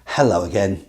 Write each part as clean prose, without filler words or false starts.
Hello again.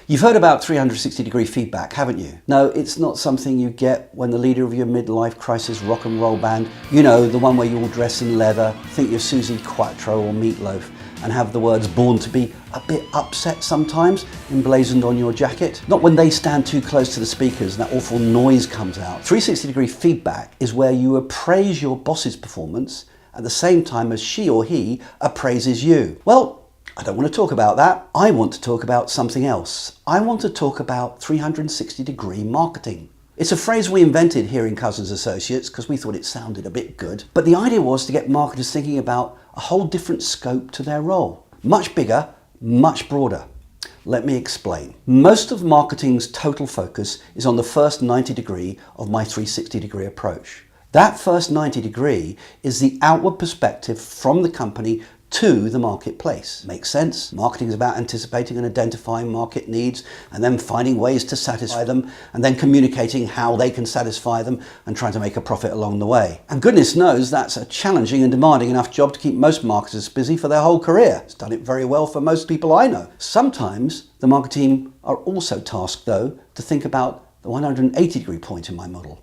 You've heard about 360-degree feedback, haven't you? No, it's not something you get when the leader of your midlife crisis rock and roll band, you know, the one where you all dress in leather, think you're Susie Quattro or Meatloaf, and have the words "born to be a bit upset" sometimes emblazoned on your jacket. Not when they stand too close to the speakers and that awful noise comes out. 360-degree feedback is where you appraise your boss's performance at the same time as she or he appraises you. Well, I don't want to talk about that. I want to talk about something else. I want to talk about 360-degree marketing. It's a phrase we invented here in Coussins Associates because we thought it sounded a bit good. But the idea was to get marketers thinking about a whole different scope to their role. Much bigger, much broader. Let me explain. Most of marketing's total focus is on the first 90 degree of my 360-degree approach. That first 90 degree is the outward perspective from the company to the marketplace. Makes sense? Marketing is about anticipating and identifying market needs and then finding ways to satisfy them and then communicating how they can satisfy them and trying to make a profit along the way. And goodness knows that's a challenging and demanding enough job to keep most marketers busy for their whole career. It's done it very well for most people I know. Sometimes the marketing team are also tasked though to think about the 180-degree point in my model.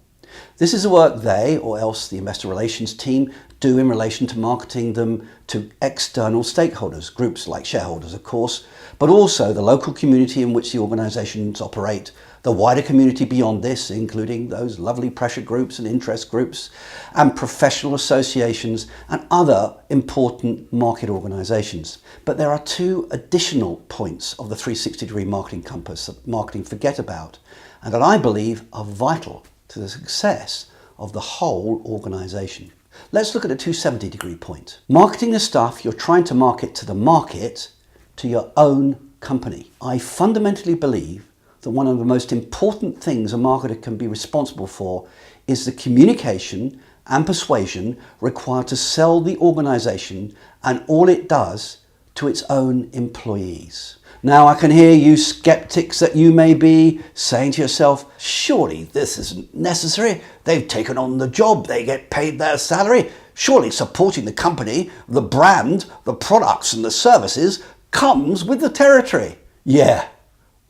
This is the work they, or else the investor relations team, do in relation to marketing them to external stakeholders, groups like shareholders of course, but also the local community in which the organisations operate, the wider community beyond this, including those lovely pressure groups and interest groups, and professional associations and other important market organisations. But there are two additional points of the 360-degree marketing compass that marketing forget about, and that I believe are vital to the success of the whole organisation. Let's look at the 270-degree point. Marketing the stuff you're trying to market to the market to your own company. I fundamentally believe that one of the most important things a marketer can be responsible for is the communication and persuasion required to sell the organisation and all it does to its own employees. Now I can hear you skeptics that you may be saying to yourself, surely this isn't necessary. They've taken on the job, they get paid their salary. Surely supporting the company, the brand, the products and the services comes with the territory. Yeah,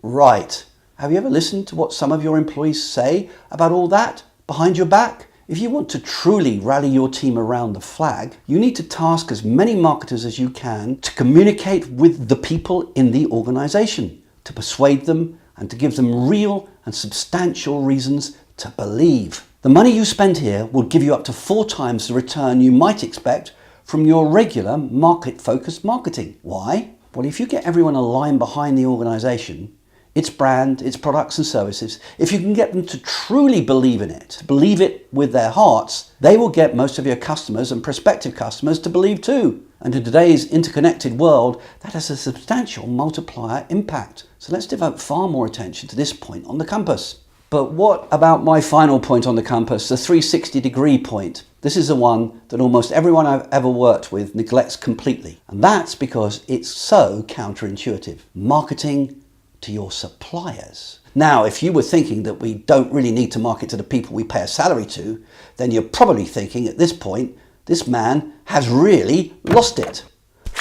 right. Have you ever listened to what some of your employees say about all that behind your back? If you want to truly rally your team around the flag, you need to task as many marketers as you can to communicate with the people in the organisation, to persuade them and to give them real and substantial reasons to believe. The money you spend here will give you up to 4 times the return you might expect from your regular market-focused marketing. Why? Well, if you get everyone aligned behind the organisation, its brand, its products and services, if you can get them to truly believe in it, to believe it with their hearts, they will get most of your customers and prospective customers to believe too. And in today's interconnected world, that has a substantial multiplier impact. So let's devote far more attention to this point on the compass. But what about my final point on the compass, the 360-degree point? This is the one that almost everyone I've ever worked with neglects completely. And that's because it's so counterintuitive. Marketing to your suppliers. Now, if you were thinking that we don't really need to market to the people we pay a salary to, then you're probably thinking at this point, this man has really lost it.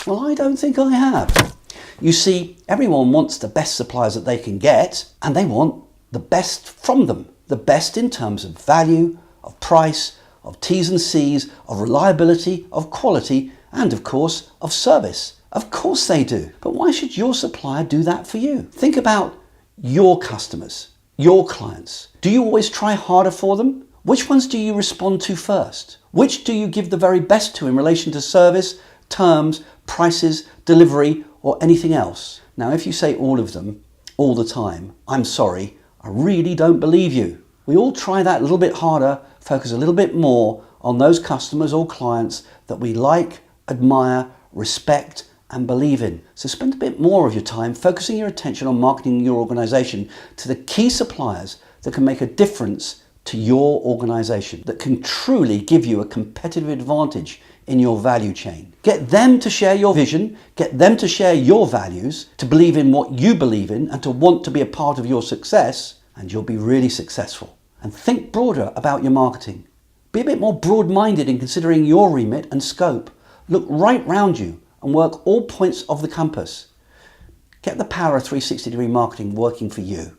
Well, I don't think I have. You see, everyone wants the best suppliers that they can get, and they want the best from them. The best in terms of value, of price, of T's and C's, of reliability, of quality, and of course, of service. Of course they do. But why should your supplier do that for you? Think about your customers, your clients. Do you always try harder for them? Which ones do you respond to first? Which do you give the very best to in relation to service, terms, prices, delivery, or anything else? Now, if you say all of them, all the time, I'm sorry, I really don't believe you. We all try that a little bit harder, focus a little bit more on those customers or clients that we like, admire, respect, and believe in. So spend a bit more of your time focusing your attention on marketing your organisation to the key suppliers that can make a difference to your organisation, that can truly give you a competitive advantage in your value chain. Get them to share your vision, get them to share your values, to believe in what you believe in and to want to be a part of your success, and you'll be really successful. And think broader about your marketing. Be a bit more broad-minded in considering your remit and scope. Look right round you and work all points of the compass. Get the power of 360 degree marketing working for you.